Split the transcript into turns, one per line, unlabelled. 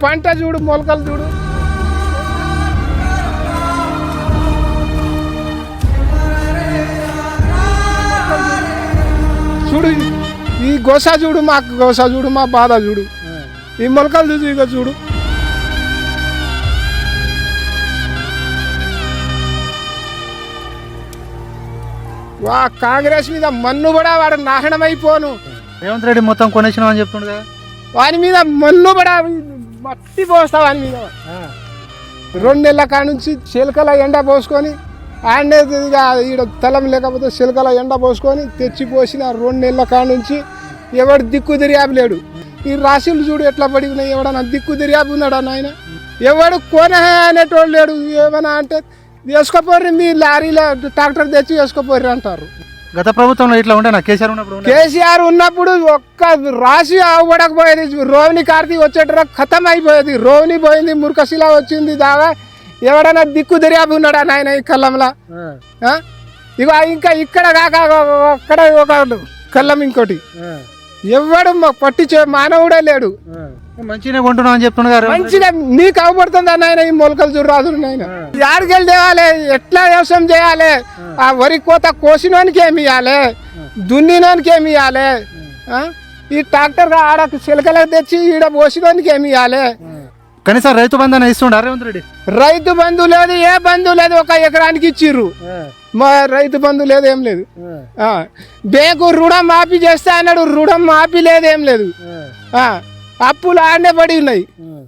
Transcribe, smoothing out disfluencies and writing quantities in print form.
పంట చూడు, మొలకలు చూడు. చూడు ఈ గోస చూడు, మాకు గోస చూడు, మా బాధ చూడు. ఈ మొలకలు చూడు, ఇక చూడు. వా కాంగ్రెస్ మీద మన్ను కూడా వాడు నాశనమైపోను.
రేవంత్ రెడ్డి మొత్తం కొనేసినాం అని చెప్తుండు కదా,
వాని మీద మన్ను కూడా మట్టి పోస్తా వాని మీద. 2 నెలల కాడ నుంచి చిలకల ఎండ పోసుకొని ఆడనే ఈడ తలం లేకపోతే చిలకల ఎండ పోసుకొని తెచ్చి పోసిన 2 నెలల కాడ నుంచి ఎవడు దిక్కు తిరియాబు లేడు. ఈ రాశులు చూడు ఎట్లా పడి ఉన్నాయి. ఎవడన్నా దిక్కు తిరియాబు ఉన్నాడు ఆయన, ఎవడు కొన అనేటోడు లేడు. ఏమన్నా అంటే వేసుకోపోర్రి, మీ లారీలో ట్రాక్టర్ తెచ్చి వేసుకోపోర్రి అంటారు.
గత ప్రభుత్వంలో ఇట్లా ఉండే కేసీఆర్ ఉన్నప్పుడు
కేసీఆర్ ఉన్నప్పుడు ఒక్క రాశి ఆవుపడకపోయేది. రోహిణి కార్తీక్ వచ్చేట ఖతం అయిపోయేది. రోహిణి పోయింది, మురుకశిల వచ్చింది. దావా ఎవడన్నా దిక్కు దర్యాబు ఉన్నాడా నాయన ఈ కళ్ళంలా? ఇక ఇంకా ఇక్కడ కాక అక్కడ ఒక కళ్ళం ఇంకోటి ఎవడు పట్టించే మానవుడే లేడు.
మంచిగా కొంటున్నాం అని చెప్తున్నారు.
మంచిగా నీకు అవపడుతుంది నాయన ఈ మొలకలు చూడు రాదు నాయన. యాడికెళ్ళి తేవాలి, ఎట్లా వ్యవసాయం చేయాలి? ఆ వరి కోత కోసినోనికి ఏమి ఇవ్వాలి, దున్నినోనికి ఏమి ఇవ్వాలి? ఈ ట్రాక్టర్ ఆడ చిలకలకు తెచ్చి ఈడ పోసినోనికి ఏమి ఇవ్వాలి?
కనీసం రైతు బంధు అని ఇస్తుండ రేవంత్ రెడ్డి?
రైతు బంధు లేదు, ఏ బంధు లేదు. 1 ఎకరానికి ఇచ్చిర్రు, మా రైతు బంధు లేదు, ఏం లేదు. బ్యాంకు రుణం మాఫీ చేస్తా అన్నాడు, రుణం మాఫీ లేదు, ఏం లేదు. అప్పులు ఆడనే పడి ఉన్నాయి.